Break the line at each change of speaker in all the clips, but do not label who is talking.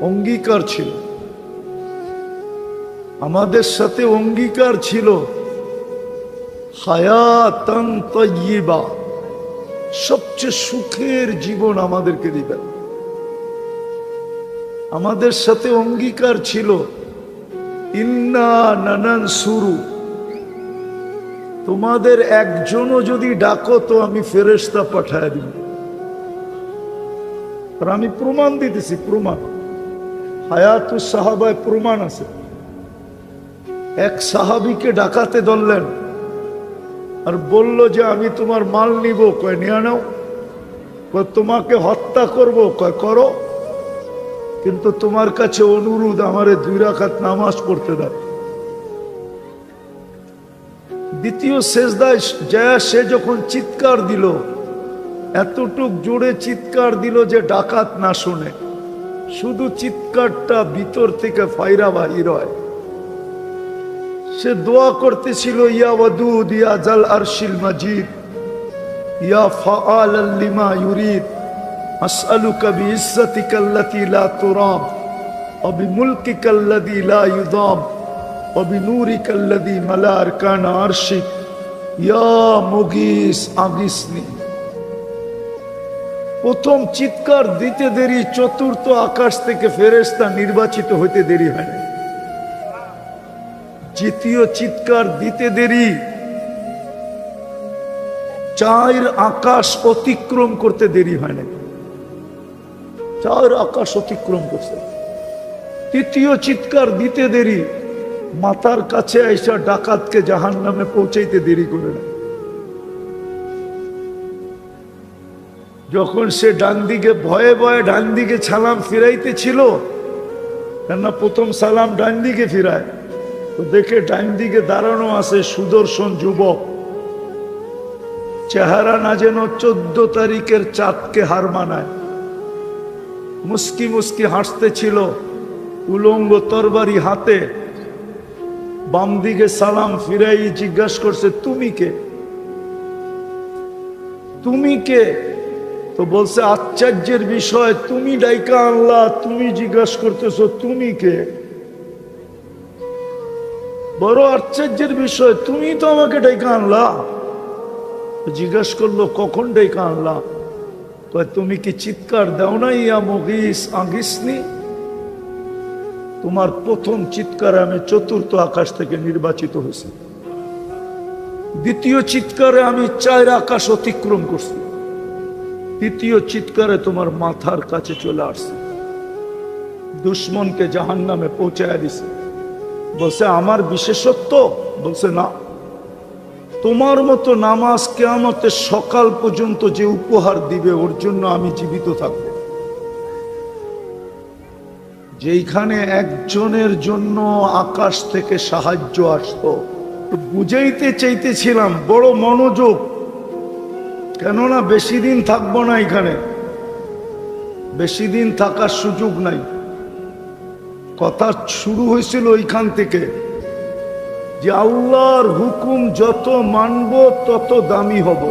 অঙ্গীকার ছিল, আমাদের সাথে অঙ্গীকার ছিল, হায়াতান তাইয়্যিবা, সবচেয়ে সুখের জীবন আমাদেরকে দিবেন। আমাদের সাথে অঙ্গীকার ছিল, ইন্না নানানসুরু, তোমাদের একজনও যদি ডাকো তো আমি ফেরেশতা পাঠায় দিব। আর আমি প্রমাণ দিতেছি, প্রমাণ হায়াতুস সাহাবায় প্রমাণ আছে। এক সাহাবীকে ডাকাতে ধরলেন আর বলল যে আমি তোমার মাল নিব। কয় নিয়ে নাও। কয় তোমাকে হত্যা করব। কয় করো, কিন্তু তোমার কাছে অনুরোধ, আমারে 2 রাকাত নামাজ পড়তে দাও। দ্বিতীয় সেজদায় যায় সে যখন চিৎকার দিল, এতটুক জোরে চিৎকার দিল যে ডাকাত না শুনে, শুধু চিৎকারটা ভিতর থেকে ফায়রা বাহির হয়। সে দোয়া করতেছিল, ইয়া ওয়াদুদ ইয়া জাল আরশিল মাজিদ ইয়া ফাআলাল লিমা ইউরিদ আসআলুকা বিইজ্জাতিকাল্লাতী লা তুরাম ওয়া বিমুলকিকাল্লাযী লা ইউদাম ওয়া বিনূরিকাল্লাযী মালা আরকানা আরশিক ইয়া মুগীস আগিসনি। প্রথম চিৎকার দিতে দেরি, চতুর্থ আকাশ থেকে ফেরেশতা নির্বাচিত হইতে দেরি হয় না। দ্বিতীয় চিৎকার দিতে দেরি, 4 আকাশ অতিক্রম করতে দেরি হয় না, 4 আকাশ অতিক্রম করছে। তৃতীয় চিৎকার দিতে দেরি, মাথার কাছে আইসা ডাকাতকে জাহান্নামে পৌঁছাইতে দেরি করে না। যখন সে ডান দিকে ভয়ে ভয়ে ডান দিকে সালাম ফিরাইতেছিল, কেননা প্রথম সালাম ডান দিকে ফিরায়, তো দেখে ডান দিকে দাঁড়ানো আছে সুদর্শন যুবক, চেহারা না যেন 14 তারিখের চাঁদকে হার মানায়, মুস্কি মুস্কি হাসতেছিল, উলঙ্গ তরবারি হাতে। বাম দিকে সালাম ফিরাই জিজ্ঞাসা করছে, তুমি কে? তুমি কে? তো বলছে, আশ্চর্যের বিষয়, তুমি ডাইকা আনলা, তুমি জিজ্ঞাসা করতেছো তুমি কে? বড় আশ্চর্যের বিষয়, তুমি তো আমাকে ডাইকা আনলা। জিজ্ঞাসা করলো, কখন ডাইকা আনলা? তুমি কি চিৎকার দাও না, ইয়া মুগীস আগিসনি? তোমার প্রথম চিৎকারে আমি 4র্থ আকাশ থেকে নির্বাচিত হয়েছি, দ্বিতীয় চিৎকারে আমি 4 আকাশ অতিক্রম করছি, তৃতীয় চিৎকারে তোমার মাথার কাছে চলে আসছে, দুশ্মনকে জাহান্নামে পৌঁছায় দিছে। বলছে আমার বিশেষত্ব? বলছে না, তোমার মতো নামাজ কিয়ামতের সকাল পর্যন্ত যে উপহার দিবে ওর জন্য আমি জীবিত থাকব। যেইখানে একজনের জন্য আকাশ থেকে সাহায্য আসতো, বুঝাইতে চাইতেছিলাম, বড় মনোযোগ, কেননা বেশি দিন থাকবো না এখানে, বেশি দিন থাকার সুযোগ নাই। কথা শুরু হয়েছিল ওইখান থেকে যে আল্লাহর হুকুম যত মানব তত দামি হব,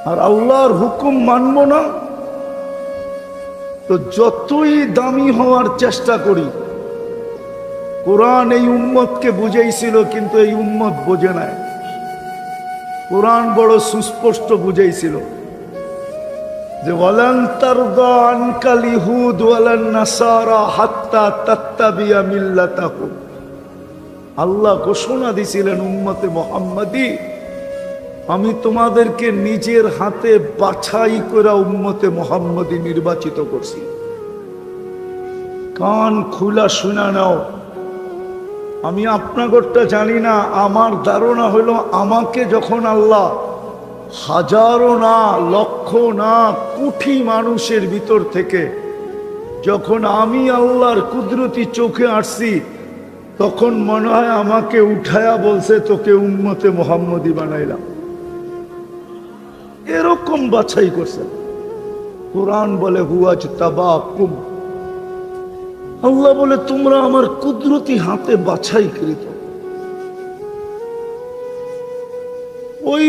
আর আল্লাহর হুকুম মানব না তো যতই দামি হওয়ার চেষ্টা করি। কোরআন এই উম্মতকে বুঝাইছিল, কিন্তু এই উম্মত বোঝে নাই। কোরআন বড় সুস্পষ্ট বুঝাইছিল যে ওয়ালান তারদা আনকাল ইহুদ ওয়ালান নাসারা হাত্তা তাত্তাবিয়া মিল্লাতাহুম। আল্লাহ ঘোষণা দিয়েছিলেন, উম্মতে মুহাম্মাদি, আমি তোমাদেরকে নিজের হাতে বাছাই করে উম্মতে মুহাম্মাদি নির্বাচিত করছি। কান খুলা শুনা নাও। আমি আপনাগরটা জানি না, আমার ধারণা হলো আমাকে যখন আল্লাহ হাজারো না, লক্ষ না, কোটি মানুষের ভিতর থেকে যখন আমি আল্লাহর কুদরতি চোখে আসছি, তখন মনে হয় আমাকে উঠায়া বলছে, তোকে উম্মতে মুহাম্মাদি বানাইলাম। এরকম বাছাই করছে। কোরআন বলে হুয়াজতাবাকুম, আল্লাহ বলে তোমরা আমার কুদরতি হাতে বাছাইকৃত। ওই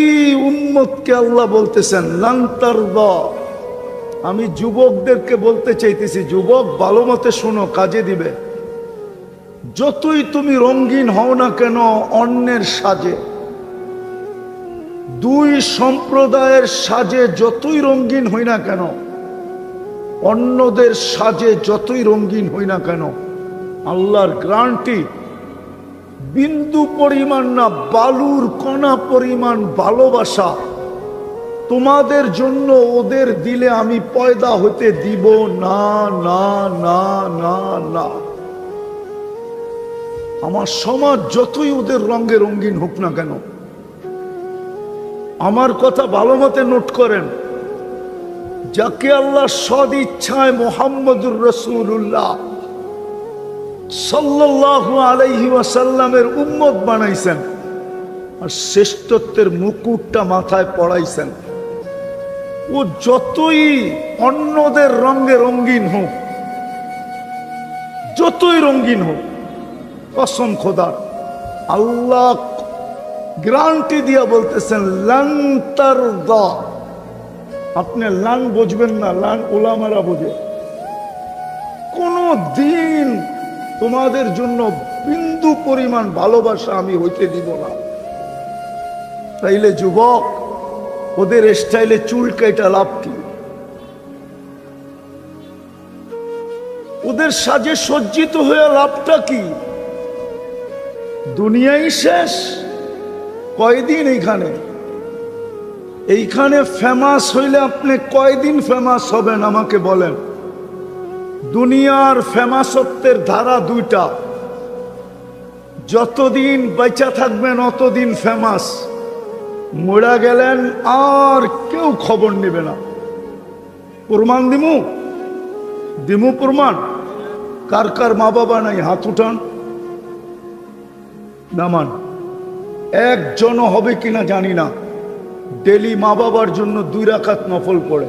উম্মতকে আল্লাহ বলতেছেন লান তারদা, আমি যুবকদেরকে বলতে চাইতেছি, যুবক ভালো মতে শোনো, কাজে দিবে। যতই তুমি রঙিন হও না কেন অন্যের সাজে, দুই সম্প্রদায়ের সাজে যতই রঙিন হই না কেন, অন্যদের সাজে যতই রঙিন হই না কেন, আল্লাহর গ্যারান্টি বিন্দু পরিমাণ না, বালুর কণা পরিমাণ ভালোবাসা তোমাদের জন্য ওদের দিলে আমি পয়দা হতে দিব না, না, না, না, না। আমার সমাজ যতই ওদের রঙে রঙিন হোক না কেন, আমার কথা ভালো মতে নোট করেন, যাকে আল্লাহ সদ ইচ্ছায় মুহাম্মদুর রাসূলুল্লাহ সাল্লাল্লাহু আলাইহি ওয়াসাল্লামের উম্মত বানাইছেন আর শ্রেষ্ঠত্বের মুকুটটা মাথায় পড়াইছেন, ও যতই অন্যদের রঙে রঙিন হোক, যতই রঙিন হোক, কসম খোদার, আল্লাহ গ্যারান্টি দিয়া বলতেছেন লান তারদা। আপনি লান বুঝবেন না, লান উলামারা বোঝে। কোন দিন তোমাদের জন্য বিন্দু পরিমাণ ভালোবাসা আমি হইতে দিব না। তাইলে যুবক, ওদের স্টাইলে চুল কাটা লাভ কি? ওদের সাজে সজ্জিত হয়ে লাভটা কি? দুনিয়াই শেষ। কয়দিন এইখানে ফেমাস হইলে আপনি কয়দিন ফেমাস হবেন আমাকে বলেন? দুনিয়ার ফেমাসত্বের ধারা দুইটা, যতদিন বেঁচে থাকবেন অতদিন ফেমাস, মরা গেলেন আর কেউ খবর নেবে না। প্রমাণ দিমু প্রমাণ। কার কার মা বাবা নাই হাত উঠান, নামান। একজনও হবে কিনা জানি না, ডেলি মা বাবার জন্য 2 রাকাত নফল পড়ে।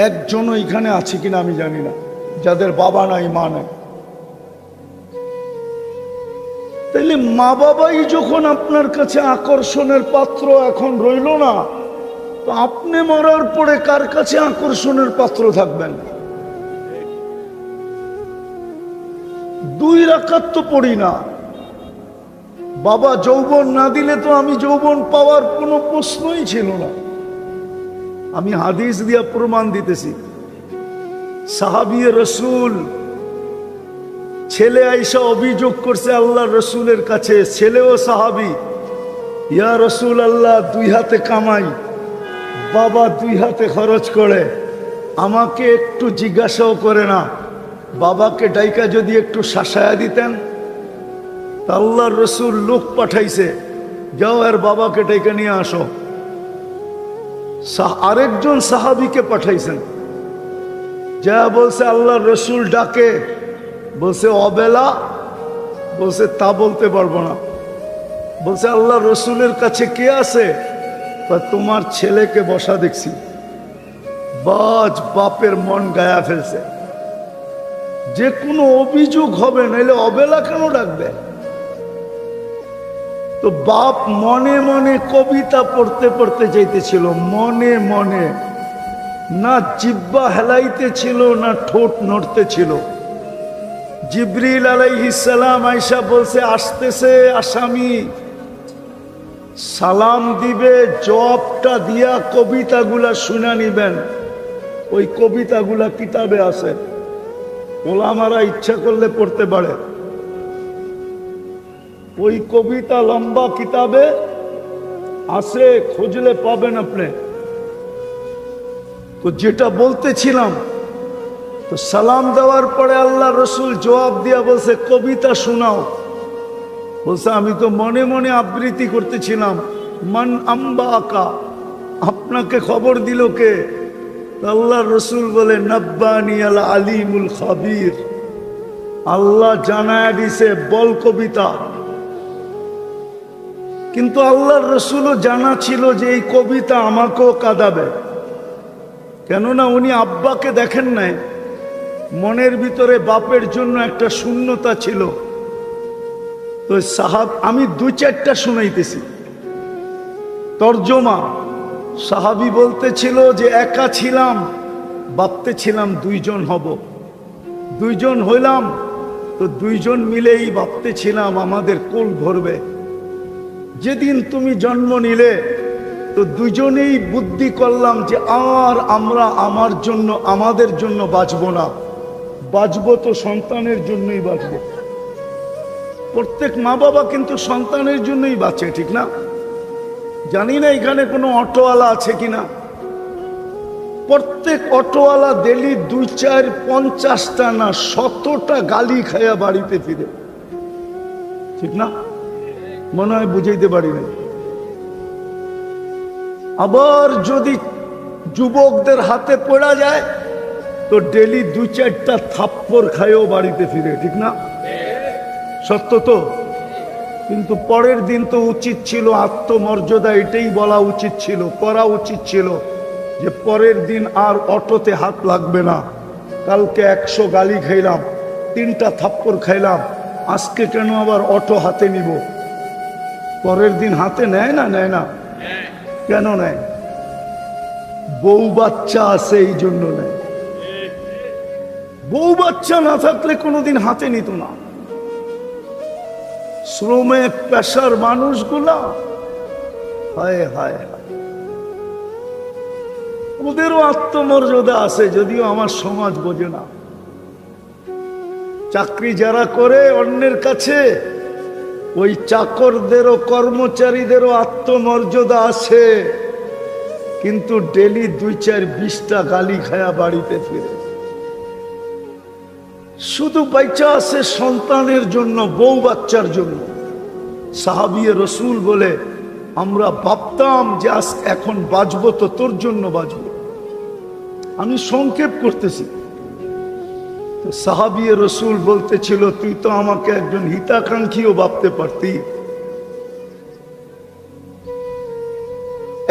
একজনও এখানে আছে কিনা আমি জানি না, যাদের বাবা নাই মা নাই। তাইলে মা বাবাই যখন আপনার কাছে আকর্ষণের পাত্র এখন রইল না, তো আপনি মরার পরে কার কাছে আকর্ষণের পাত্র থাকবেন? 2 রাকাত তো পড়ি না। বাবা যৌবন না দিলে তো আমি যৌবন পাওয়ার কোনো প্রশ্নই ছিল না। আমি হাদিস দিয়া প্রমাণ দিতেছি। সাহাবী রাসূল ছেলে আয়েশা অভিযোগ করছে আল্লাহ রসুলের কাছে, ছেলেও সাহাবী, ইয়া রসুল আল্লাহ, 2 হাতে কামাই, বাবা 2 হাতে খরচ করে, আমাকে একটু জিজ্ঞাসাও করে না, বাবাকে ডাইকা যদি একটু শাসায়া দিতেন। আল্লাহর রসুল লোক পাঠাইছে, যাও আর বাবাকে ডাইকা নিয়ে আসো। আরেকজন সাহাবীকে পাঠাইছেন, যা বলছে আল্লাহর রসুল ডাকে, বলছে অবেলা, বলছে তা বলতে পারবো না। বলছে আল্লাহ রসুলের কাছে কে আছে? তোমার ছেলেকে বসা দেখছি। বাজ বাপের মন গায়া ফেলছে, যে কোনো অভিযোগ হবে, নাইলে অবেলা কেন ডাকবে? তো বাপ মনে মনে কবিতা পড়তে পড়তে যাইতেছিল, মনে মনে, না জিহ্বা হেলাইতেছিল না ঠোঁট নড়তেছিল। জিবরিল আলাইহিস সালাম আয়েশা বলছে আসতেছে আসামি, সালাম দিবে, জবাবটা দিয়া কবিতাগুলা শুনা নিবেন। ওই কবিতাগুলা কিতাবে আছে, ওলামারা ইচ্ছা করলে পড়তে পারে। ওই কবিতা লম্বা কিতাবে আছে, খুঁজলে পাবেন আপনি। তো যেটা বলতেছিলাম, তো সালাম দেওয়ার পরে আল্লাহ রসুল জবাব দিয়া বলছে কবিতা শোনাও। বলছে আমি তো মনে মনে আবৃত্তি করতেছিলাম। মান আম্বা আকা, আপনাকে খবর দিল কে? আল্লাহ রসুল বলে নব্বানি আল আলিমুল খাবির, আল্লাহ জানায় দিছে, বল কবিতা। কিন্তু আল্লাহর রসুলও জানা ছিল যে এই কবিতা আমাকেও কাঁদাবে, কেননা উনি আব্বাকে দেখেন নাই। মনের ভিতরে বাপের জন্য একটা শূন্যতা ছিল। তো সাহাব, আমি 2-4টা শুনাইতেছি তর্জমা, সাহাবী বলতেছিল যে একা ছিলাম, ভাবতেছিলাম দুইজন হব, দুইজন হইলাম তো দুইজন মিলেই ভাবতেছিলাম আমাদের কোল ভরবে। যেদিন তুমি জন্ম নিলে তো দুজনেই বুদ্ধি করলাম যে আর আমরা আমাদের জন্য বাঁচবো না, বাঁচবো তো সন্তানের জন্যই বাঁচবো। প্রত্যেক মা বাবা কিন্তু সন্তানের জন্যই বাঁচে, ঠিক না? জানি না এখানে কোনো অটোওয়ালা আছে কিনা। প্রত্যেক অটোওয়ালা ডেলি 2, 4, 50টা না 100টা গালি খায়া বাড়িতে ফিরে, ঠিক না? মনে হয় বুঝাইতে পারি না। আবার যদি যুবকদের হাতে পড়া যায় তো ডেলি 2, 4টা থাপ্পড় খায়ও বাড়িতে ফিরে, ঠিক না? সত্য তো। কিন্তু পরের দিন তো উচিত ছিল আত্মমর্যাদা, এটাই বলা উচিত ছিল, করা উচিত ছিল যে পরের দিন আর অটোতে হাত লাগবে না। কালকে 100 গালি খাইলাম, 3টা থাপ্পড় খাইলাম, আজকে কেন আবার অটো হাতে নিব? পরের দিন হাতে নেয় না? নেয় না? কেন নেয়? বউ বাচ্চা আছে এই জন্য নেয়। বউ বাচ্চা না থাকলে কোনোদিন হাতে নিত না। শ্রমে পেশার মানুষগুলা, হায় হায় হায়, ওদেরও আত্মমর্যাদা আছে, যদিও আমার সমাজ বোঝে না। চাকরি যারা করে অন্যের কাছে, ওই চাকরদেরও কর্মচারীদেরও আত্মমর্যাদা আছে, কিন্তু ডেলি 2, 4, 20টা গালি খায়া বাড়িতে ফিরে। শুধু বাইচা আছে সন্তানের জন্য, বউ বাচ্চার জন্য। সাহাবী রসুল বলে আমরা ভাবতাম যে এখন বাঁচবো তো তোর জন্য বাঁচবো। আমি সংক্ষেপ করতেছি। সাহাবী রসুল বলতেছিল তুই তো আমাকে একজন হিতাকাঙ্ক্ষীও ভাবতে পারতি,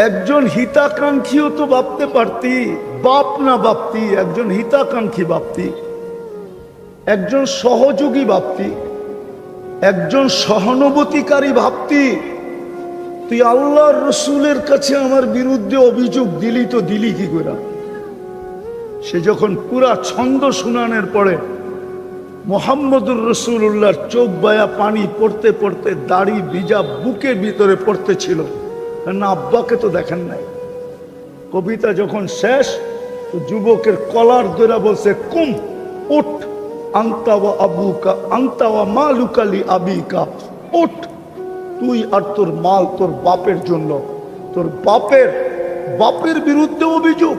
একজন হিতাকাঙ্ক্ষীও তো ভাবতে পারতি, বাপ না ভাবতি, একজন হিতাকাঙ্ক্ষী ভাবতি, একজন সহযোগী ভাবতি, একজন সহানুভূতিকারী ভাবতি। তুই আল্লাহর রসুলের কাছে আমার বিরুদ্ধে অভিযোগ দিলি তো দিলি কি করে? সে যখন পুরা ছন্দ শুনানোর পরে মুহাম্মদুর রাসূলুল্লাহর চোখ বায়া পানি পড়তে পড়তে দাড়ি ভিজা বুকের ভিতরে পড়তেছিল, না আব্বাকে তো দেখেন নাই। কবিতা যখন শেষ তো যুবকের কলার ধরে বলছে কুম উঠ, আনতা ওয়া আবুকা আনতা ওয়া মালুকা লি আবিকা, উঠ তুই আর তোর মাল তোর বাপের জন্য, তোর বাপের বিরুদ্ধে অভিযোগ।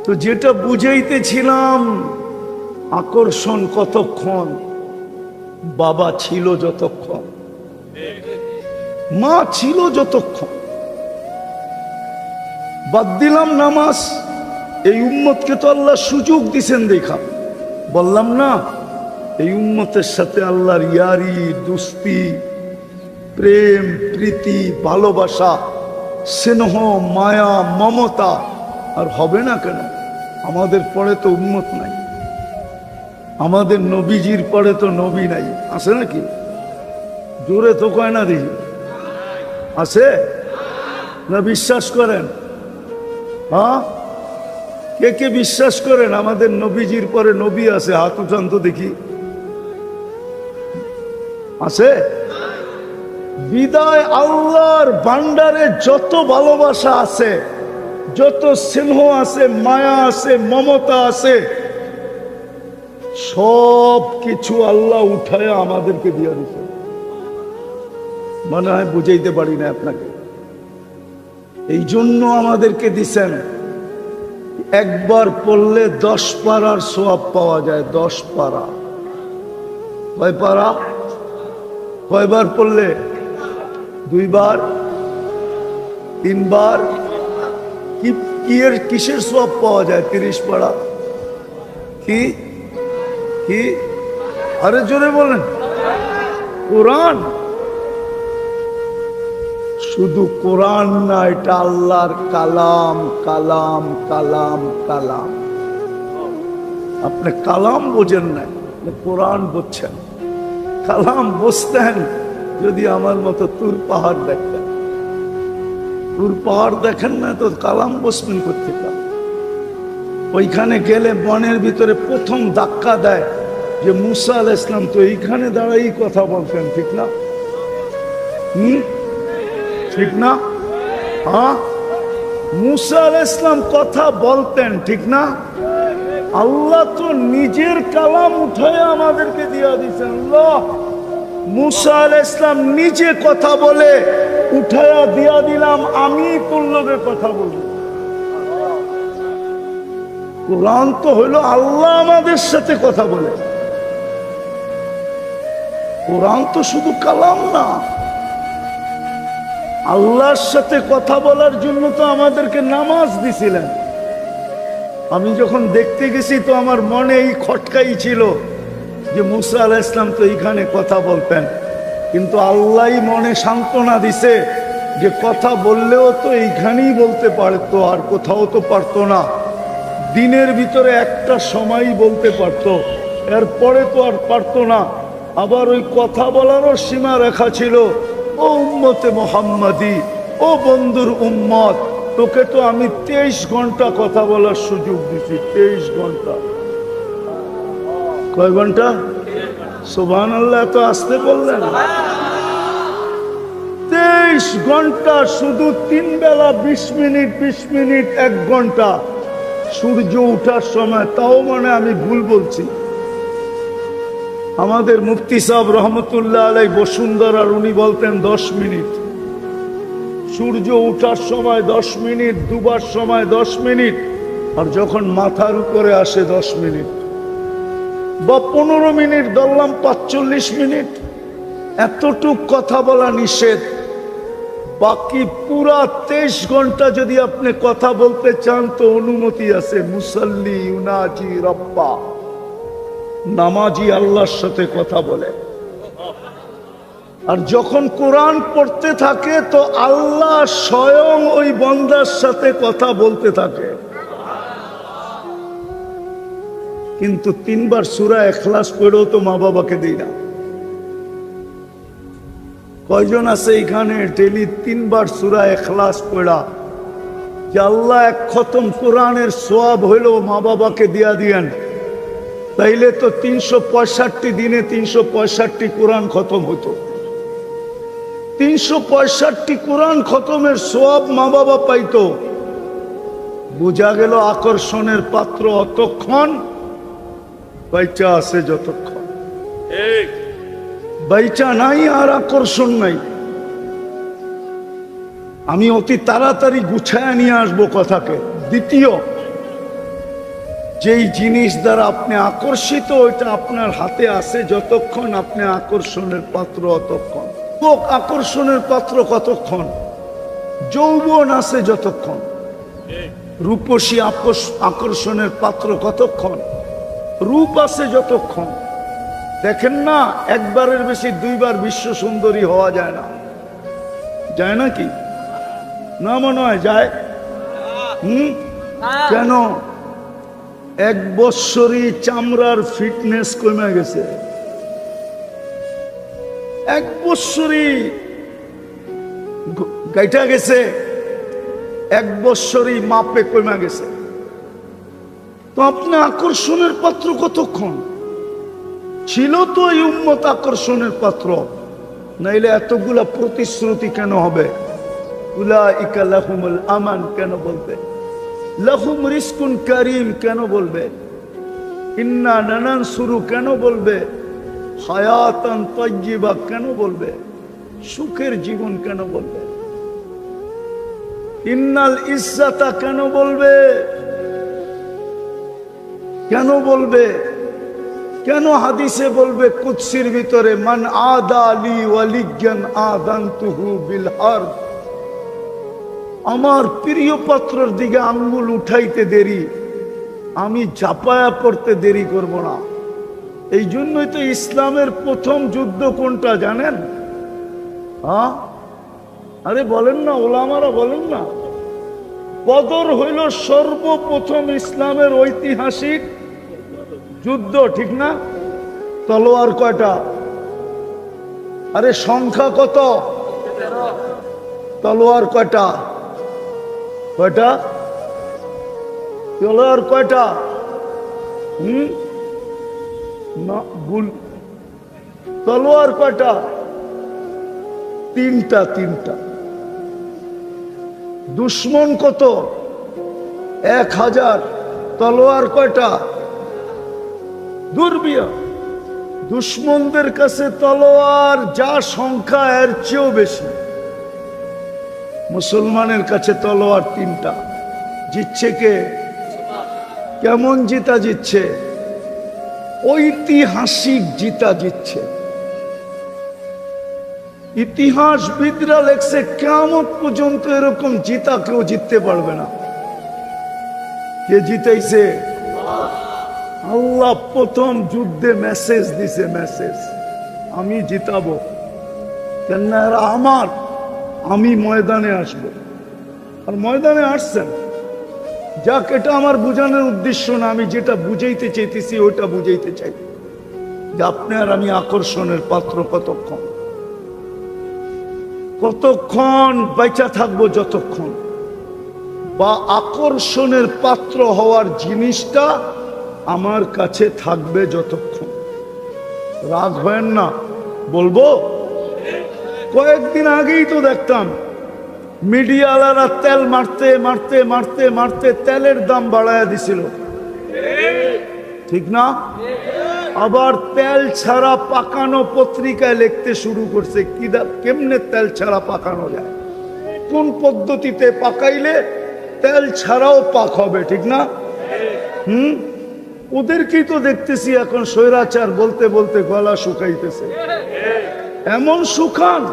তো যেটা বুঝাইতেছিলাম, আকর্ষণ কতক্ষণ, বাবা ছিল যতক্ষণ, মা ছিল যতক্ষণ। বাদ দিলাম নামাজ, এই উম্মতকে তো আল্লাহ সুযোগ দিছেন দেখা। বললাম না এই উম্মতের সাথে আল্লাহর ইয়ারি, দুস্তি, প্রেম, প্রীতি, ভালোবাসা, স্নেহ, মায়া, মমতা আর হবে না কেন? আমাদের পরে তো উম্মত নাই, আমাদের নবীজির পরে তো নবী নাই, আছে নাকি? জোরে তো কয় না দেখি, আছে না? বিশ্বাস করেন? হ্যাঁ, কে কে বিশ্বাস করেন আমাদের নবীজির পরে নবী আছে? হাত উঠান তো দেখি। আছে? বিদায় আল্লাহর ভান্ডারে যত ভালোবাসা আছে, যত স্নেহ আছে, মায়া আছে, মমতা আছে, সব কিছু আল্লাহ উঠায় আমাদেরকে দিয়ে দিতে। মনে হয় বুঝাইতে পারি না আপনাকে। এই জন্য আমাদেরকে দিছেন। একবার পড়লে 10 পারার সওয়াব পাওয়া যায়। 10 পারা। কয় পারা? কয়বার পড়লে? 2 বার, 3 বার? কিসের সওয়াব পাওয়া যায়? 30 পারা। কি কি? আরে জোরে বলেন। কোরআন। শুধু কোরআন না, এটা আল্লাহর কালাম, কালাম, কালাম, কালাম। আপনি কালাম বোঝেন না, কোরআন বুঝছেন। কালাম বুঝতেন যদি আমার মতো তুর পাহাড় দেখতেন। ওর পাহাড় দেখেন না তো, কালাম বসবেন করতে পারে। ওইখানে গেলে বনের ভিতরে প্রথম ধাক্কা দেয় যে মুসা আলাইহিস সালাম তো এইখানে দাঁড়াই কথা বলতেন, ঠিক না? ঠিক না? হ্যাঁ, মুসা আলাইহিস সালাম কথা বলতেন, ঠিক না? আল্লাহ তো নিজের কালাম উঠায় আমাদেরকে দিয়া দিচ্ছেন। আল্লাহ মুসা আলাইহিস সালাম নিজে কথা বলে উঠায়া দিয়া দিলাম, আমি তোর লগে কথা বলবো। কোরআন তো হইলো আল্লাহ আমাদের সাথে কথা বলে। কোরআন তো শুধু কালাম না, আল্লাহর সাথে কথা বলার জন্য তো আমাদেরকে নামাজ দিছিলেন। আমি যখন দেখতে গেছি তো আমার মনে এই খটকাই ছিল যে মুসা আলাইহিস সালাম তো এইখানে কথা বলতেন, কিন্তু আল্লাহই মনে সান্ত্বনা দিছে যে কথা বললেও তো এইখানেই বলতে পারতো, আর কোথাও তো পারতো না। দিনের ভিতরে একটা সময়ই বলতে পারতো, এরপরে তো আর পারতো না। আবার ওই কথা বলারও সীমা রেখা ছিল। ও উম্মতে মুহাম্মাদি, ও বন্ধুর উম্মত, তোকে তো আমি 23 ঘন্টা কথা বলার সুযোগ দিছি। 23 ঘন্টা। কয় ঘন্টা? সুবহানাল্লাহ, এত আসতে বললেন। 23 ঘন্টা, শুধু 3 বেলা 20 মিনিট 20 মিনিট 1 ঘন্টা সূর্য উঠার সময়, তাও মানে আমি ভুল বলছি। আমাদের মুফতি সাহেব রহমতুল্লাহ আলাই বসুন্ধরার উনি বলতেন 10 মিনিট। সূর্য উঠার সময় 10 মিনিট, ডুবার সময় 10 মিনিট, আর যখন মাথার উপরে আসে 10 মিনিট, বা 15 মিনিট ধরলাম 45 মিনিট। এতটুক কথা বলা নিষেধ। বাকি পুরা 23 ঘন্টা যদি আপনি কথা বলতে চান তো অনুমতি আছে। মুসাল্লি ইউনাজি রব্বা, নামাজি আল্লাহর সাথে কথা বলে। আর যখন কোরআন পড়তে থাকে তো আল্লাহ স্বয়ং ওই বান্দার সাথে কথা বলতে থাকে। কিন্তু 3 বার সূরা ইখলাস পড়েও তো মা বাবাকে দেই না। কয়জন আছে এখানে ডেলি 3 বার সূরা ইখলাস পড়া যে আল্লাহ 1 খতম কোরআনের সওয়াব হইলো মা বাবাকে দিয়া দিয়েন? তাইলে তো 365 দিনে 365 কোরআন খতম হতো। 365 কোরআন খতমের সওয়াব মা বাবা পাইতো। বুঝা গেল আকর্ষণের পাত্র অতক্ষণ বাইচা আছে যতক্ষণ। বাইচা নাই আর আকর্ষণ নাই। আমি অতি তাড়াতাড়ি গুছায় নিয়ে আসবো কথাকে। দ্বিতীয়, যেই জিনিস দ্বারা আপনি আকর্ষিত ওইটা আপনার হাতে আছে যতক্ষণ আপনি আকর্ষণের পাত্র অতক্ষণ। আকর্ষণের পাত্র কতক্ষণ? যৌবন আছে যতক্ষণ। রূপসী আকর্ষণের পাত্র কতক্ষণ? রূপ আছে যতক্ষণ। দেখেন না, একবারের বেশি 2 বার বিশ্ব সুন্দরী হওয়া যায় না। যায় নাকি? না মনে হয় যায়। কেন? 1 বৎসরই চামড়ার ফিটনেস কমে গেছে। 1 বৎসরই গাইটা গেছে, 1 বৎসরই মাপে কমে গেছে। তো আপনি আকর্ষণের পাত্র কতক্ষণ? ছিল তো এই উম্মত আকর্ষণের পাত্র, নাইলে এতগুলা প্রতিশ্রুতি কেন হবে? উলাইকা লাহুমুল আমান কেন বলবে? লাহুম রিজকুন কারীম কেন বলবে? ইন্না নানানসুরু কেন বলবে? হায়াতান তাইয়্যিবা কেন বলবে? সুখের জীবন কেন বলবে? ইন্নাল ইজ্জাতা কেন বলবে? কেন বলবে? কেন হাদিসে বলবে কুদসির ভিতরে মান আদা লি ওয়ালিয়ান আযানতুহু বিল হারব? আমার প্রিয় পাত্রের দিকে আঙ্গুল উঠাইতে দেরি, আমি ঝাঁপায়া পড়তে দেরি করব না। এই জন্যই তো ইসলামের প্রথম যুদ্ধ কোনটা জানেন? হ্যাঁ, আরে বলেন না, ওলামারা বলেন না। বদর হইল সর্বপ্রথম ইসলামের ঐতিহাসিক যুদ্ধ, ঠিক না? তলোয়ার কয়টা? আরে সংখ্যা কত? তলোয়ার কয়টা? কয়টা তলোয়ার? কয়টা? না ভুল। তলোয়ার কয়টা? তিনটা। তিনটা। দুশ্মন কত? 1000। তলোয়ার কয়টা? দুর্বিয়া। দুশ্মনদের কাছে তলোয়ার যা সংখ্যা এর চেয়েও বেশি। মুসলমানের কাছে তলোয়ার তিনটা। জিতছে কে? কেমন জিতা জিতছে? ঐতিহাসিক জিতা জিতছে। ইতিহাসবিদরা লেখছে কিয়ামত পর্যন্ত এরকম জিতা কেউ জিততে পারবে না। কে জিতাইছে? আল্লাহ প্রথম যুদ্ধে মেসেজ দিছে, মেসেজ আমি জিতাবো। কেন? এরা আমার, আমি ময়দানে আসব। আর ময়দানে আসছেন। যাক, এটা আমার বুঝানোর উদ্দেশ্য না, আমি যেটা বুঝাইতে চাইতেছি ওইটা বুঝাইতে চাই যে আপনি আর আমি আকর্ষণের পাত্র কতক্ষণ, কতক্ষণ বেঁচে থাকবো, যতক্ষণ, বা আকর্ষণের পাত্র হওয়ার জিনিসটা আমার কাছে থাকবে যতক্ষণ। রাগ হয় না, বলবো। কয়েকদিন আগেই তো দেখতাম মিডিয়াওয়ালারা তেল মারতে মারতে মারতে মারতে তেলের দাম বাড়ায়া দিছিল, ঠিক না? আবার তেল ছাড়া পাকানো পত্রিকায় লিখতে শুরু করছে কেমনে তেল ছাড়া পাকানো যায়, কোন পদ্ধতিতে পাকাইলে তেল ছাড়াও পাক হবে, ঠিক না? ওদেরকেই তো দেখতেছি এখন স্বৈরাচার বলতে বলতে গলা শুকাইতেছে। এমন শুকান,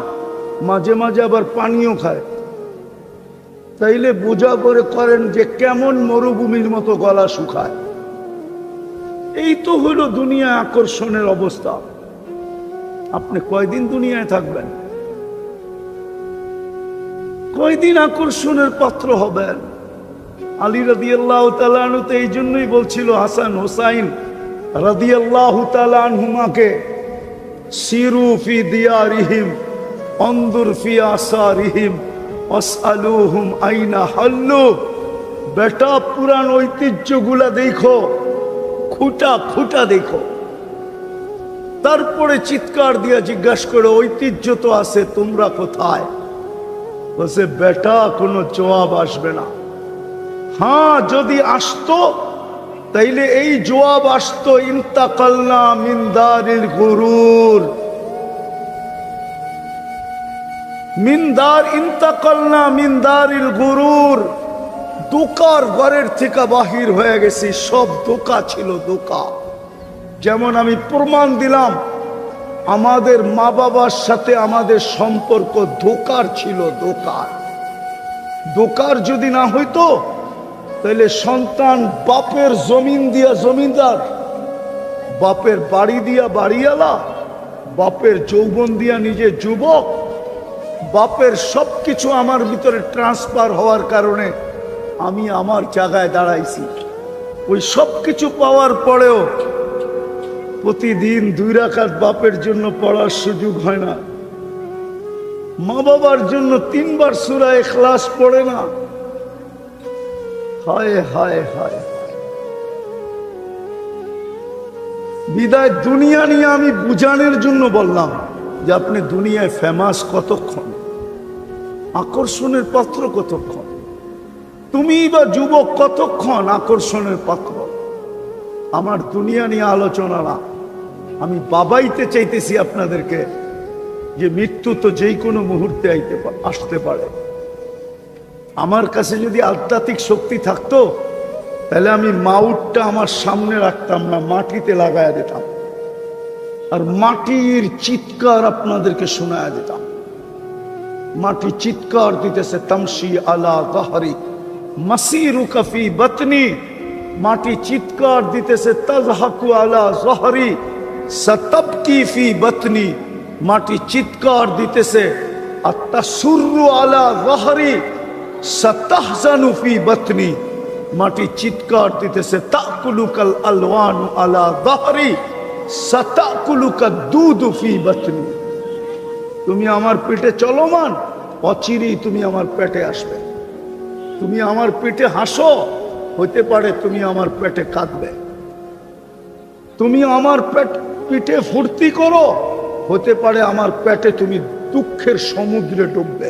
মাঝে মাঝে আবার পানিও খায়। তাইলে বোঝা করে করেন যে কেমন মরুভূমির মতো গলা শুকায়। এই তো হলো দুনিয়া আকর্ষণের অবস্থা। আপনি কয়দিন দুনিয়ায় থাকবেন? কয়দিন আকর্ষণের পাত্র হবেন? আলী রাদিয়াল্লাহু তাআলা আনহু তো এই জন্যই বলছিল হাসান হুসাইন রাদিয়াল্লাহু তাআলা আনহুমাকে, সিরু ফি দিয়ারিহিম অনদুর ফি আসারিহিম আসআলুহুম আইনা হাল্লু। বেটা, পুরান ঐতিহ্যগুলা দেখো, খুঁটা খুঁটা দেখো, তারপরে চিৎকার দিয়া জিজ্ঞাসা করো ঐতিহ্য তো আছে, তোমরা কোথায়? বলছে বেটা, কোনো জবাব আসবে না। হ্যাঁ, যদি আসতো তাইলে এই জবাব আসতো, ইন্তাকালনা মিন দারিল গুরুর, ইন্তাকালনা মিন দারিল গুরুর। দোকার ঘরের থেকে বাহির হয়ে গেছি। সব দোকা ছিল, দোকা। যেমন আমি প্রমাণ দিলাম আমাদের মা বাবার সাথে আমাদের সম্পর্ক দোকার ছিল, দোকার। দোকার যদি না হইতো তাহলে সন্তান বাপের জমিন দিয়া জমিদার, বাপের বাড়ি দিয়া বাড়িওয়ালা, বাপের যৌবন দিয়া নিজে যুবক, বাপের সবকিছু আমার ভিতরে ট্রান্সফার হওয়ার কারণে আমি আমার জায়গায় দাঁড়াইছি। ওই সবকিছু পাওয়ার পরেও প্রতিদিন 2 রাকাত বাপের জন্য পড়ার সুযোগ হয় না, মা বাবার জন্য 3 বার সূরা ইখলাস পড়ে না। হায় হায় হায়। বিদায় দুনিয়া নিয়ে আমি বুঝানোর জন্য বললাম যে আপনি দুনিয়ায় ফেমাস কতক্ষণ, আকর্ষণের পাত্র কতক্ষণ, তুমি বা যুবক কতক্ষণ আকর্ষণের পাত্র। আমার দুনিয়া নিয়ে আলোচনা না, আমি বাবাইতে চাইতেছি আপনাদেরকে যে মৃত্যু তো যেই কোনো মুহূর্তে আসতে পারে। আমার কাছে যদি আধ্যাত্মিক শক্তি থাকতো তাহলে আমি মাউটটা আমার সামনে রাখতাম না, মাটিতে লাগায়া দিতাম, আর মাটির চিৎকার আপনাদেরকে শোনায়া দিতাম। মাটি চিৎকার দিতেছে, তামশি আলা যাহরি মাসিরুকা ফি বাতনি। মাটি চিৎকার দিতেছে, তাযহাকু আলা যাহরি সাতাবকি ফি বাতনি। মাটি চিৎকার দিতেছে, আতাসুররু আলা যাহরি সাতাহজানু ফি বাতনি। মাটি চিৎকার দিতেছে, তাকুলুকাল আলওয়ানু আলা যাহরি সাতাকুলুকা দুদু ফি বাতনি। তুমি আমার পেটে চলমান, অচিরেই তুমি আমার পেটে আসবে। তুমি আমার পেটে হাসো, হতে পারে তুমি আমার পেটে কাঁদবে। তুমি আমার পিঠে ফুর্তি করো, হতে পারে আমার পেটে তুমি দুঃখের সমুদ্রে ডুববে।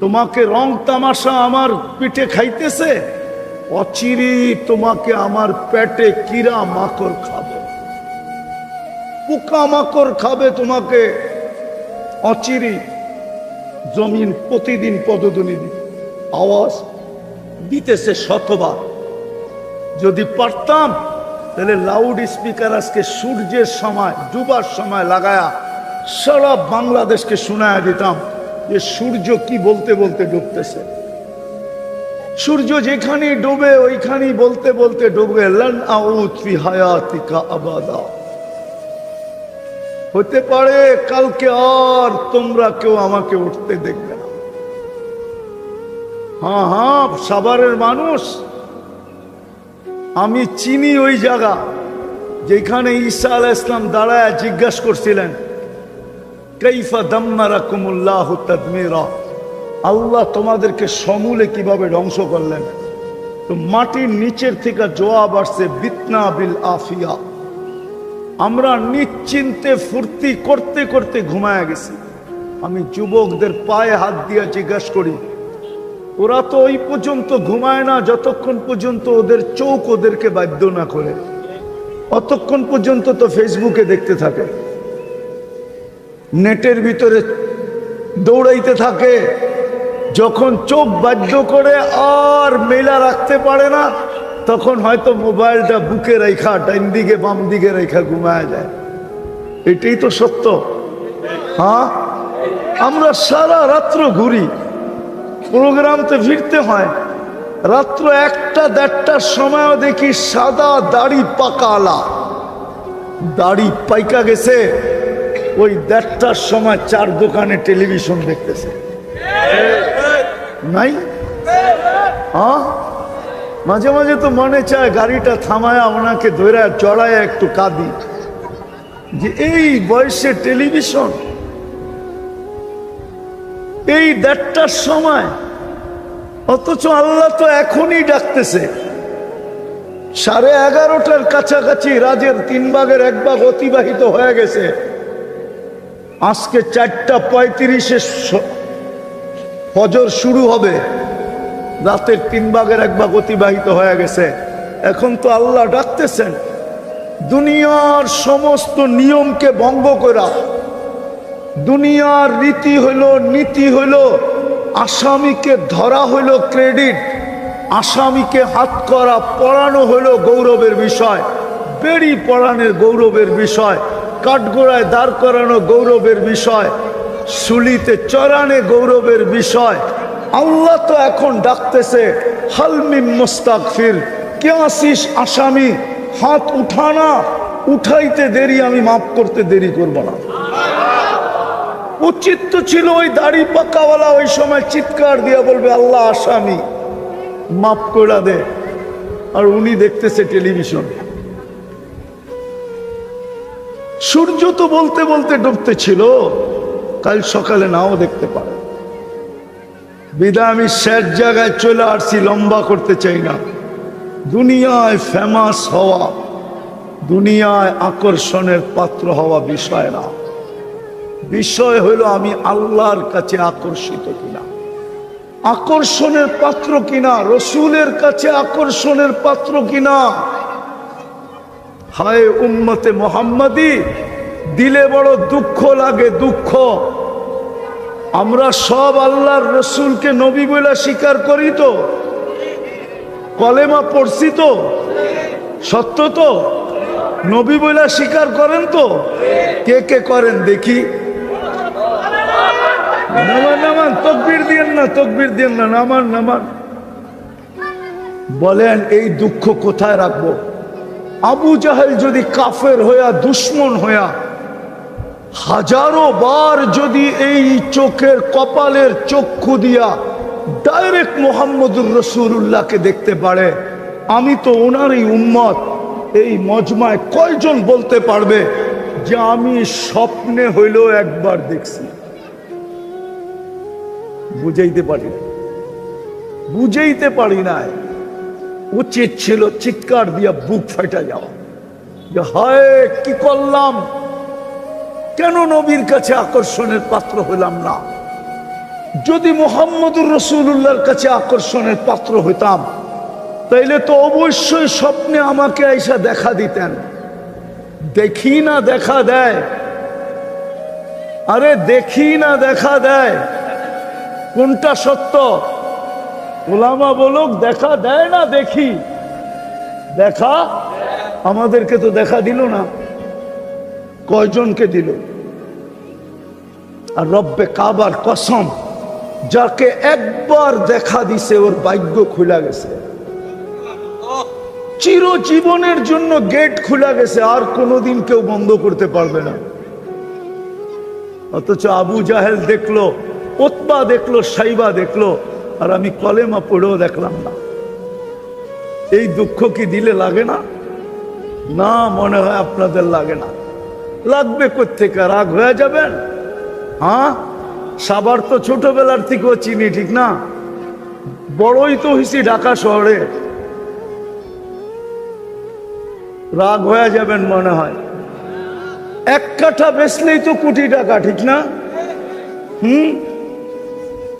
তোমাকে রং তামাশা আমার পিঠে খাইতেছে, অচিরে তোমাকে আমার পেটে কিরা মাকড় খাবে, পোকা মাকড় খাবে তোমাকে অচিরে। জমিন প্রতিদিন পদধ্বনি আওয়াজ দিতেছে শতবার। যদি পারতাম তাহলে লাউড স্পিকার আজকে সূর্যের সময় ডুবার সময় লাগায়া সারা বাংলাদেশকে শোনায়া দিতাম যে সূর্য কি বলতে বলতে ডুবতেছে। সূর্য যেখানে ডুবে ওইখানেই বলতে বলতে ডুবে, লান আউদ ফি হায়াতিকা আবাদা। হতে পারে কালকে আর তোমরা কেউ আমাকে উঠতে দেখবে না। হ্যাঁ হ্যাঁ, সাভারের মানুষ, আমি চিনি ওই জায়গা যেখানে ঈসা আলাইহিস সালাম দাঁড়ায় জিজ্ঞাসা করছিলেন, কাইফা দাম্মারাকুমুল্লাহু তাদমীরা, আল্লাহ তোমাদেরকে সমূলে কিভাবে ধ্বংস করলেন? তো মাটির নিচের থেকে জবাব আসছে, বিতনা বিল আফিয়া। আমরা নিশ্চিন্তে ফুর্তি করতে করতে ঘুমায় গেছি। আমি যুবকদের পায়ে হাত দিয়ে জিজ্ঞাসা করি, ওরা তো ওই পর্যন্ত ঘুমায় না যতক্ষণ পর্যন্ত ওদের চোখ ওদেরকে বাধ্য না করে। অতক্ষণ পর্যন্ত তো ফেসবুকে দেখতে থাকে, নেটের ভিতরে দৌড়াইতে থাকে। যখন চোখ বাধ্য করে আর মেলা রাখতে পারে না, তখন হয়তো মোবাইলটা বুকে রেখা ডাইন দিকে বাম দিকে রেখা ঘুমায় যায়। এটাই তো সত্য। হ্যাঁ, আমরা সারা রাত্র ঘুরি, প্রোগ্রামতে ফিরতে হয়। রাত্র 1টা-1:30টার সময়ও দেখি সাদা দাড়ি পাকালা, দাড়ি পাইকা গেছে, ওই 1:30টার সময় 4 দোকানে টেলিভিশন দেখতেছে। নাই? হ্যাঁ, মাঝে মাঝে তো মনে চায় গাড়িটা থামায়া ওনাকে ধরে চড়ায় একটু কাঁদি যে এই বয়সে টেলিভিশন, এই 1:30টার সময়। অথচ আল্লাহ তো এখনই ডাকতেছে। 11:30টার কাছাকাছি রাজের 3 ভাগের 1 ভাগ অতিবাহিত হয়ে গেছে। আজকে 4:35-এ ফজর শুরু হবে, রাতের 3 ভাগের 1 ভাগ অতিবাহিত হয়ে গেছে। এখন তো আল্লাহ ডাকতেছেন দুনিয়ার সমস্ত নিয়মকে ভঙ্গ করা। দুনিয়ার রীতি হইল, নীতি হইল, আসামিকে ধরা হইল ক্রেডিট, আসামিকে হাত করা পড়ানো হইল গৌরবের বিষয়, বেড়ি পড়ানোর গৌরবের বিষয়, কাঠগোড়ায় দাঁড় করানো গৌরবের বিষয়, শুলিতে চড়ানে গৌরবের বিষয়। আল্লাহ তো এখন ডাকতেছে, হালমিম মুস্তাগফির, কে আসিস আসামি, হাত উঠানা, উঠাইতে দেরি আমি মাফ করতে দেরি করব না। উচিত তো ছিল ওই দাড়ি পাকাওয়ালা ওই সময় চিৎকার দিয়ে বলবে, আল্লাহ আসামি মাফ করে দে, আর উনি দেখতেছে টেলিভিশন। সূর্য তো বলতে বলতে ডুবতে ছিল, কাল সকালে নাও দেখতে পারে। বিদায় আমি শেষ জায়গায় চলে আসছি, লম্বা করতে চাই না। দুনিয়ায় ফেমাস হওয়া, দুনিয়ায় আকর্ষণের পাত্র হওয়া বিষয় না। বিষয় হলো আমি আল্লাহর কাছে আকর্ষিত কিনা, আকর্ষণের পাত্র কিনা, রসুলের কাছে আকর্ষণের পাত্র কিনা। হায় উম্মতে মোহাম্মদী, দিলে বড় দুঃখ লাগে, দুঃখ। আমরা সব আল্লাহর রসুলকে নবী বলে স্বীকার করি তো, কলেমা পড়ছি তো, সত্য তো, নবী বলে স্বীকার করেন তো? কে কে করেন দেখি? নামান নামান, তকবীর দিয়েন না, তকবীর দিয়েন না, নামান নামান। বলেন এই দুঃখ কোথায় রাখবো? আবু জাহেল যদি কাফের হইয়া, দুশ্মন হইয়া, হাজারো বার যদি এই চোখের কপালের চক্ষু দিয়া ডাইরেক্ট মোহাম্মদুর রসুল্লাহকে দেখতে পারে, আমি তো ওনারই উম্মত, এই মজমায় কয়জন বলতে পারবে যে আমি স্বপ্নে হইলেও একবার দেখছি? বুঝাইতে পারি? বুঝাইতে পারি নাই। উচিত ছিল চিৎকার দিয়া বুক ফাটা যাওয়া, যে হায় কি করলাম, কেন নবীর কাছে আকর্ষণের পাত্র হইলাম না। যদি মুহাম্মদুর রাসূলুল্লাহর কাছে আকর্ষণের পাত্র হইতাম, তাইলে তো অবশ্যই স্বপ্নে আমাকে আইসা দেখা দিতেন। দেখি না দেখা দেয়, আরে দেখি না দেখা দেয়, কোনটা সত্য? ওলামা বলুক দেখা দেয় না দেখি? দেখা, আমাদেরকে তো দেখা দিল না। কয়জনকে দিল? আর রব্বে কাবার কসম, যাকে একবার দেখা দিছে ওর ভাগ্য খুলে গেছে, চিরজীবনের জন্য গেট খুলে গেছে, আর কোনোদিন কেউ বন্ধ করতে পারবে না। অথচ আবু জাহেল দেখলো, উতবা দেখলো, সাইবা দেখলো, আর আমি কলেমা পড়েও দেখলাম না। এই দুঃখ কি দিলে লাগে না? না, মনে হয় আপনাদের লাগে না। লাগবে কোত্থেকে? রাগ হয়ে যাবেন? হ্যাঁ, সাবার তো ছোটবেলার থেকেও চিনি, ঠিক না? বড়ই তো হইছি ঢাকা শহরে, রাগ হয়ে যাবেন মনে হয়। এক কাঠা বেচলেই তো কোটি টাকা, ঠিক না?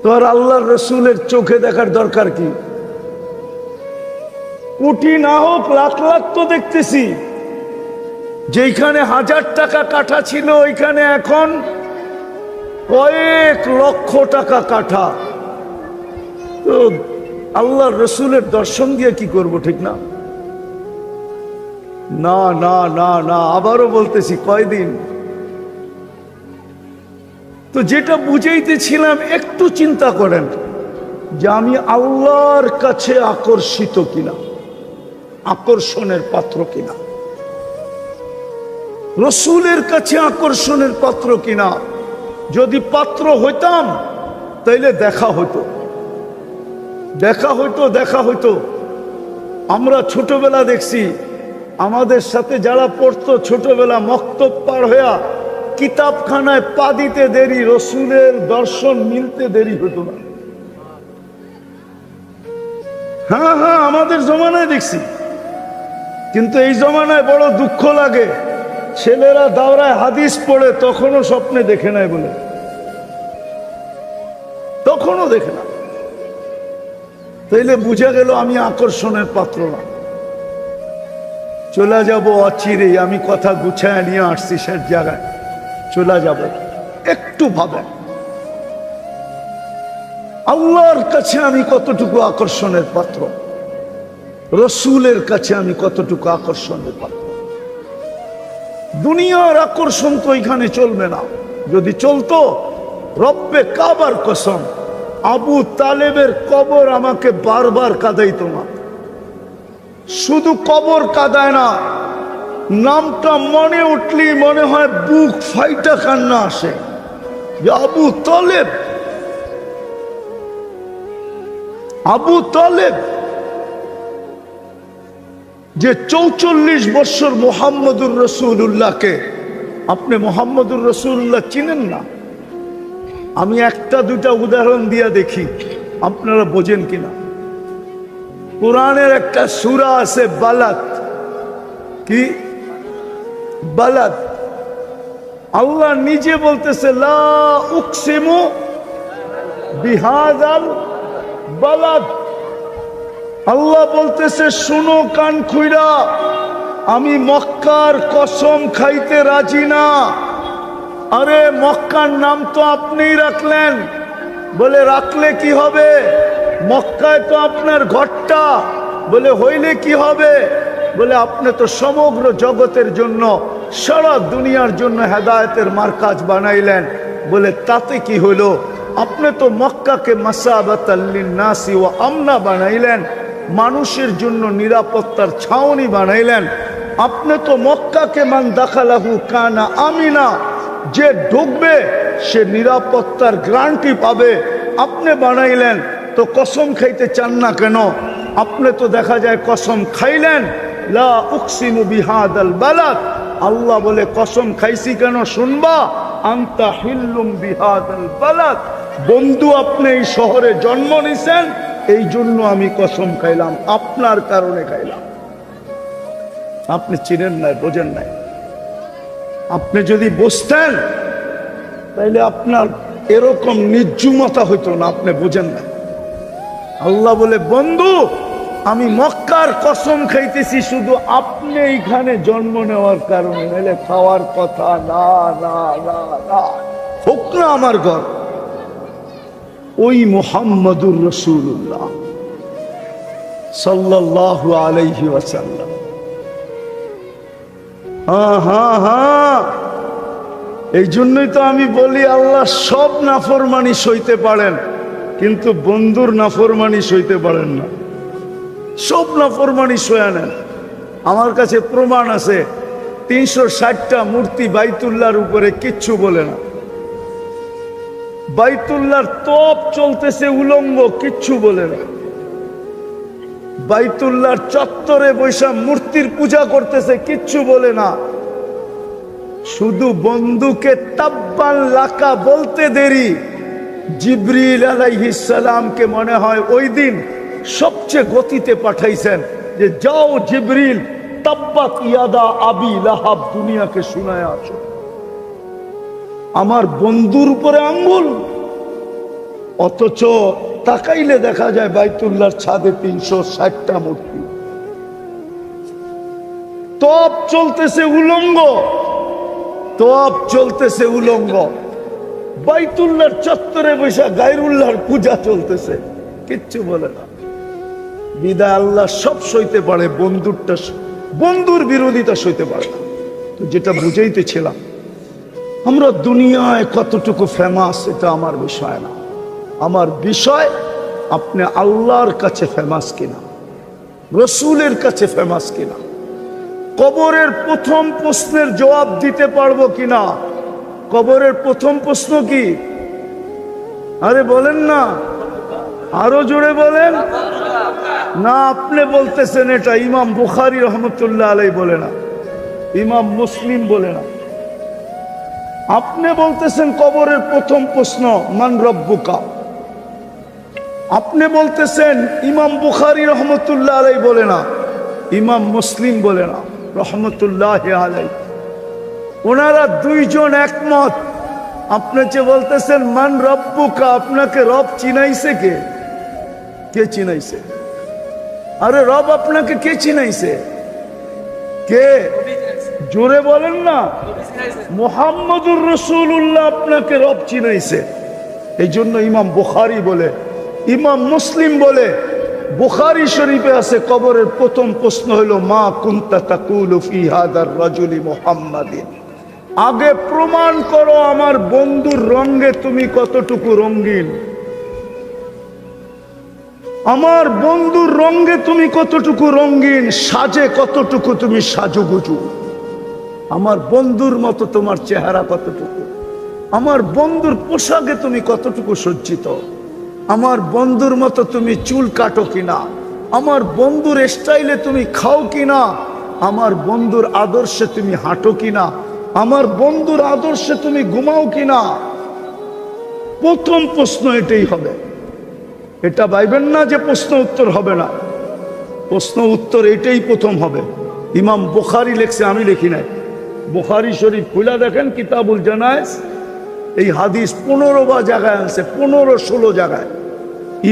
তো আর আল্লাহর রসুলের চোখে দেখার দরকার কি? কোটি না হোক লাখ লাখ তো দেখতেছি। যেখানে 1000 টাকা কাঠা ছিল ওইখানে এখন কয়েক লক্ষ টাকা কাঠা। তো আল্লাহর রসুলের দর্শন দিয়ে কি করব, ঠিক না? না না না না, আবারও বলতেছি, কয়দিন? তো যেটা বুঝাইতেছিলাম, একটু চিন্তা করেন যে আমি আল্লাহর কাছে আকর্ষিত কিনা, আকর্ষণের পাত্র কিনা, রসুলের কাছে আকর্ষণের পাত্র কিনা। যদি পাত্র হইতাম তাইলে দেখা হইতো, দেখা হইতো, দেখা হইতো। আমরা ছোটবেলা দেখছি, আমাদের সাথে যারা পড়তো ছোটবেলা, মক্তব পার হইয়া কিতাবখানায় পা দিতে দেরি, রসুলের দর্শন মিলতে দেরি হতো না। হ্যাঁ হ্যাঁ, আমাদের জমানায় দেখছি। কিন্তু এই জমানায় বড় দুঃখ লাগে, ছেলেরা দাওরায় হাদিস পড়ে, তখনও স্বপ্নে দেখে নাই বলে, তখনও দেখে না। তাইলে বুঝা গেল আমি আকর্ষণের পাত্র না। চলে যাব অচিরেই, আমি কথা গুছায় নিয়ে আসছি সে জায়গায়, চলে যাব। একটু ভাবেন আল্লাহর কাছে আমি কতটুকু আকর্ষণের পাত্র, রসুলের কাছে আমি কতটুকু আকর্ষণের পাত্র। দুনিয়ার আকর্ষণ তো এখানে চলবে না। যদি চলতো, রব্বে কাবার কসম, আবু তালেবের কবর আমাকে বারবার কাঁদাইতো না। শুধু কবর কাঁদায় না, নামটা মনে উঠলি মনে হয় বুক ফাইটা কান্না আসে, যে আবু তালেব, আবু তালেব, যে 44 বছর মুহাম্মদুর রাসূলুল্লাহকে, আপনি মুহাম্মদুর রাসূলুল্লাহ চিনেন না? আমি একটা দুটা উদাহরণ দিয়া দেখি আপনারা বোঝেন কিনা। কোরআনের একটা সূরা আছে বালাদ, কি বালাদ? আল্লাহ নিজে বলতেছে লা উকসিমু বিহাযাল বালাদ। আল্লাহ বলতেছে শুনো কান খুইরা, আমি মক্কার কসম খাইতে রাজি না। আরে মক্কার নাম তো আপনিই রাখলেন, বলে রাখলে কি হবে? মক্কায় তো আপনার ঘরটা, বলে হইলে কি হবে? বলে আপনি তো সমগ্র জগতের জন্য, সারা দুনিয়ার জন্য হেদায়েতের মার্কাজ বানাইলেন, বলে তাতে কি হলো? আপনি তো মক্কাকে মাসাবাতাল লিন্নাসি ওয়া আমনা বানাইলেন, মানুষের জন্য নিরাপত্তার ছাউনি বানাইলেন। আপনি তো মক্কাকে মান দাখালাহু কানা আমিনা, যে ঢুকবে সে নিরাপত্তার গ্যারান্টি পাবে, আপনি বানাইলেন। তো কসম খাইতে চান না কেন? আপনি তো দেখা যায় কসম খাইলেন, লা উকসিমু বিহাদাল বালাদ। আল্লাহ বলে কসম খাইছি কেন শুনবা? আনতা হিল্লুম বিহাদাল বালাদ। বন্ধু, আপনি এই শহরে জন্ম নিছেন, এই জন্য আমি কসম খাইলাম, আপনার কারণে খাইলাম। আপনি চিনেন নাই, বোঝেন নাই। আপনি যদি বুঝতেন তাইলে আপনার এরকম নির্জুমতা হইতো না, আপনি বোঝেন না। আল্লাহ বলে, বন্ধু আমি মক্কার কসম খাইতেছি শুধু আপনি এইখানে জন্ম নেওয়ার কারণে, নাহলে খাওয়ার কথা না না না না, হোক না আমার ঘর। ওই মুহাম্মদুর রাসূলুল্লাহ সাল্লাল্লাহু আলাইহি ওয়াসাল্লাম। হ্যাঁ হ্যাঁ হ্যাঁ, এই জন্যই তো আমি বলি আল্লাহ সব নাফরমানি সইতে পারেন, কিন্তু বন্ধুর নাফরমানি সইতে পারেন না। সব নাফরমানি সয়া নেন। আমার কাছে প্রমাণ আছে, 360টা মূর্তি বাইতুল্লাহর উপরে কিচ্ছু বলে না। বাইতুল্লাহর তপ চলতেছে উলঙ্গ, কিচ্ছু বলে না। বাইতুল্লাহর চত্বরে বৈশা মূর্তির পূজা করতেছে, কিচ্ছু বলে না। শুধু বন্ধুকে তাব্বান লাকা বলতে দেরি, জিবরিল আলাইহিস সালামকে মনে হয় ওই দিন সবচেয়ে গতিতে পাঠাইছেন যে যাও জিবরিল, তাব্বাত ইয়াদা আবি লাহাব দুনিয়াকে শুনায় আসো। আমার বন্ধুর উপরে আঙ্গুল, অথচ তাকাইলে দেখা যায় বাইতুল্লাহর ছাদে 360টা মূর্তি। তপ চলতেছে উলঙ্গ, তপ চলতেছে উলঙ্গ। বাইতুল্লাহর চত্বরে বসে গায়রুল্লাহর পূজা চলতেছে, কিচ্ছু বলে না। বিদায় আল্লাহ সব সইতে পারে, বন্ধুর বিরোধিতা সইতে পারে না। তো যেটা বুঝাইতেছিলাম, আমরা দুনিয়ায় কতটুকু ফেমাস এটা আমার বিষয় না। আমার বিষয় আপনি আল্লাহর কাছে ফেমাস কিনা, রসুলের কাছে ফেমাস কিনা, কবরের প্রথম প্রশ্নের জবাব দিতে পারবো কিনা। কবরের প্রথম প্রশ্ন কি? আরে বলেন না, আরো জোরে বলেন না। আপনি বলতেছেন এটা ইমাম বুখারী রহমতুল্লাহ আলাইহি বলে না, ইমাম মুসলিম বলে না। আপনি বলতেছেন কবরের প্রথম প্রশ্ন মান রব্বুকা। আপনি বলতেছেন ইমাম বুখারী রহমতুল্লাহ আলাইহি বলে না, ইমাম মুসলিম বলে না রহমতুল্লাহ আলাইহি। ওনারা দুইজন একমত। আপনি যে বলতেছেন মান রব্বুকা, আপনাকে রব চিনাইছে কে? কে চিনাইছে? আরে রব আপনাকে কে চিনাইছে? কে? জোরে বলেন না। মুহাম্মদুর রাসূলুল্লাহ আপনাকে রব চিনাইছে। এই জন্য ইমাম বুখারী বলে, ইমাম মুসলিম বলে, বুখারী শরীফে আছে কবরের প্রথম প্রশ্ন হলো মা কুনতা তাকুলু ফি হাদার রাজুলি মুহাম্মাদিন। আগে প্রমাণ করো আমার বন্ধুর রঙে তুমি কতটুকু রঙিন, আমার বন্ধুর রঙে তুমি কতটুকু রঙিন, সাজে কতটুকু তুমি সাজুগুজু, আমার বন্ধুর মতো তোমার চেহারা কতটুকু, আমার বন্ধুর পোশাকে তুমি কতটুকু সজ্জিত, আমার বন্ধুর মতো তুমি চুল কাটো কিনা, আমার বন্ধুর স্টাইলে তুমি খাও কিনা, আমার বন্ধুর আদর্শে তুমি হাঁটো কিনা, আমার বন্ধুর আদর্শে তুমি ঘুমাও কিনা। প্রথম প্রশ্ন এটাই হবে। এটা ভাইবেন না যে প্রশ্ন উত্তর হবে না, প্রশ্ন উত্তর এটাই প্রথম হবে। ইমাম বুখারী লেখছে, আমি লিখি নাই। বুখারী শরীফ খুলে দেখেন, কিতাবুল জানায়েজ, এই হাদিস 15 জায়গায় আনছে, 15-16 জায়গায়।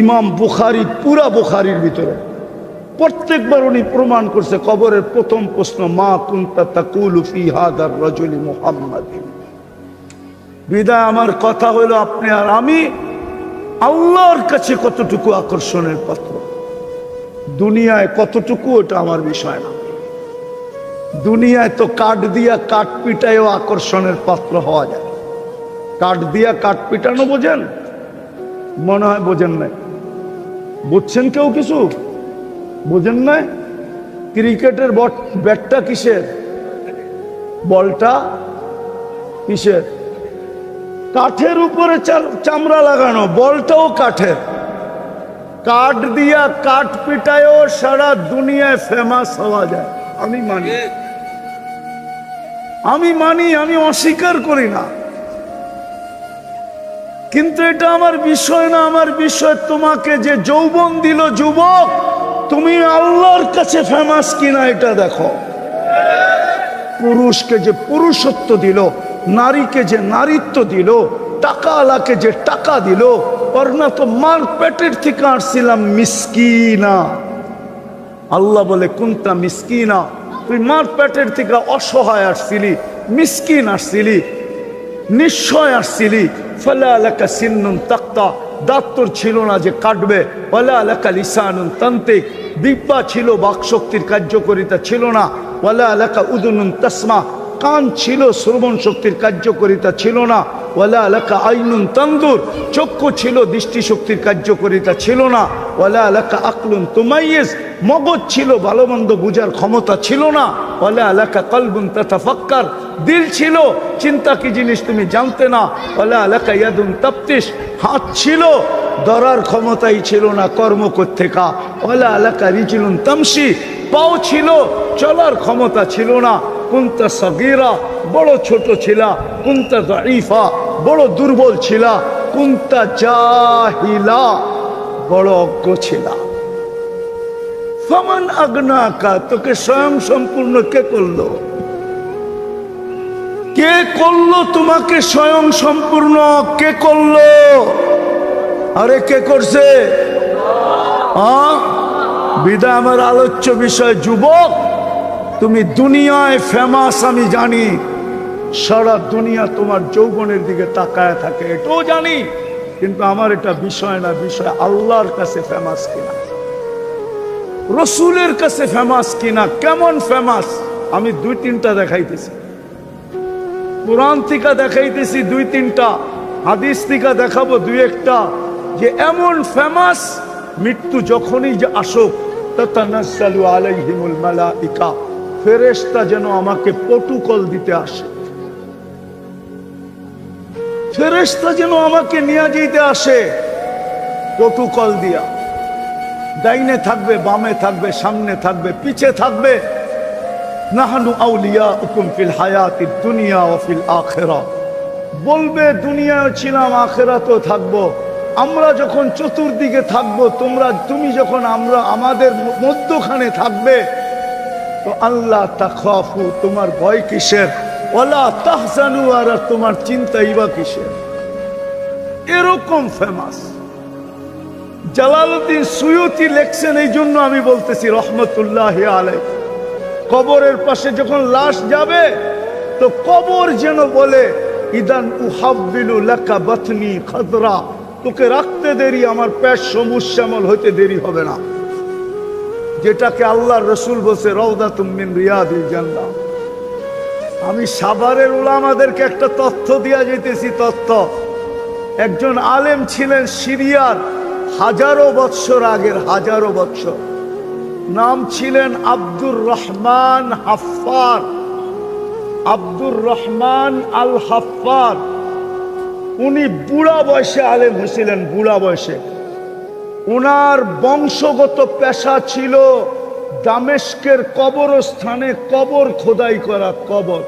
ইমাম বুখারী পুরা বুখারীর ভিতরে প্রত্যেকবার উনি প্রমাণ করছে কবরের প্রথম প্রশ্ন মা কুনতা তাকুলু ফি হাদার রাজুলি মুহাম্মাদিন। বিদায় আমার কথা হলো আপনি আর আমি আল্লাহর কাছে কতটুকু আকর্ষণের পাত্র, দুনিয়ায় কতটুকু ওটা আমার বিষয় না। দুনিয়ায় তো কাঠ দিয়া কাঠ পিটায়ও আকর্ষণের পাত্র হওয়া যায়। কাঠ দিয়া কাঠ পিটানো বোঝেন? মনে হয় বোঝেন নাই। বুঝছেন কেউ কিছু? বোঝেন নাই? ক্রিকেটের ব্যাটটা কিসের? বলটা কিসের? কাঠের উপরে চামড়া লাগানো, বলটাও কাঠের। কাঠ দিয়া কাঠ পিটায়ও সারা দুনিয়ায় ফেমাস হওয়া যায়। আমি মানি, আমি মানি, আমি অস্বীকার করি না। কিন্তু এটা আমার বিষয় না। আমার বিষয় তোমাকে যে যৌবন দিল যুবক, তুমি আল্লাহর কাছে ফেমাস কিনা এটা দেখো। পুরুষকে যে পুরুষত্ব দিল, নারীকে যে নারীত্ব দিল, টাকা আলাকে যে টাকা দিল, ওর না তো মার পেটের থেকে আসছিলাম মিসকিনা। আল্লাহ বলে কুনতা মিসকিনা, তুই মার পেটের থেকে অসহায় আসছিলি, মিসকিন আসছিলি, নিশ্চয় আসছিলি। ফালা লাকা সিন্নুন তাক্তা, দাঁত তোর ছিল না যে কাটবে। ওয়ালা লাকা লিসানুন তান্তিক, বিপ্পা ছিল, বাকশক্তির কার্যকারিতা ছিল না। ওয়ালা লাকা উদুনুন তাসমা, কান ছিল, শ্রবণ শক্তির কার্যকারিতা ছিল না। ওয়ালা লাকা আইনুন তানদুর, চক্ষু ছিল, দৃষ্টিশক্তির কার্যকারিতা ছিল না। ওয়ালা লাকা আকলুন তুমাইয়িজ, মগজ ছিল, ভালো মন্দ বুঝার ক্ষমতা ছিল না। ওয়ালা লাকা কলবুন তাতাফাক্কার, দিল ছিল, চিন্তা কি জিনিস তুমি জানতে না। ওয়ালা লাকা ইয়াদুন তাফতিশ, হাত ছিল, ধরার ক্ষমতাই ছিল না কর্ম করতে কা। ওয়ালা লাকা রিজলুন তামশি, পাও ছিল, চলার ক্ষমতা ছিল না। কুনতা সগীরা, বড় ছোট ছিলা। কুনতা দাঈফা, বড় দুর্বল ছিলা। কুনতা জাহিলা, বড় অজ্ঞ ছিলা। ফামান আগনাকা, তোকে স্বয়ং সম্পূর্ণ কে করলো? কে করলো তোমাকে স্বয়ং সম্পূর্ণ? কে করলো? আরে কে করছে? বিদায় আমার আলোচ্য বিষয় যুবক, তুমি দুনিয়ায় ফেমাস আমি জানি, সারা দুনিয়া তোমার যৌবনের দিকে তাকায় থাকে এটাও জানি, কিন্তু আমার এটা বিষয় না। বিষয় আল্লাহর কাছে ফেমাস কিনা, রসুলের কাছে ফেমাস কিনা। কেমন ফেমাস আমি দুই তিনটা দেখাইতেছি, কোরআন থেকে দেখাইতেছি দুই তিনটা, হাদিস থেকে দেখাবো দুই একটা, যে এমন ফেমাস মৃত্যু যখনই যে আসুক তাতানাজ্জালু আলাইহিমুল মালাইকা, ফেরেশতা যেন আমাকে প্রটোকল দিতে আসে, ফেরেশতা যেন আমাকে নিয়ে যেতে আসে প্রটোকল দিয়া। ডাইনে থাকবে, বামে থাকবে, সামনে থাকবে, পিছে থাকবে। নাহানু আউলিয়াউকুম ফিল হায়াতিদ দুনিয়া ওয়া ফিল আখিরাহ, বলবে দুনিয়ায় ছিলাম, আখিরাতেও থাকবো। আমরা যখন চতুর্দিকে থাকবো, তুমি যখন আমরা আমাদের মধ্যখানে থাকবে, তো আল্লাহ তাখাফু, তোমার ভয় কিসের? ওয়ালা তাহজানু, আর তোমার চিন্তাই বা কিসের? এরকম ফেমাস জালালউদ্দিন সুয়ুতি লেখছেন। এই জন্য আমি বলতেছি রহমতুল্লাহি আলাইহি, কবরের পাশে যখন লাশ যাবে, তো কবর যেন বলে ইদান উহাব্বিলু লাকা বাতনি খাদরা, তোকে রাখতে দেরি, আমার পেট সবুজ শ্যামল হইতে দেরি হবে না। যেটাকে আল্লাহর রসুল বলছে রাউদাতুম মিন রিয়াদিল জান্নাহ। আমি সাভারের উলামাদেরকে একটা তথ্য দিয়া যেতেছি। তথ্য, একজন আলেম ছিলেন সিরিয়ার, হাজারো বৎসর আগের, হাজারো বৎসর। নাম ছিলেন আব্দুর রহমান হাফফার, আব্দুর রহমান আল হাফফার। উনি বুড়া বয়সে আলেম হয়েছিলেন, বুড়া বয়সে। উনার বংশগত পেশা ছিল দামেস্কের কবরস্থানে কবর খোদাই করা, কবর।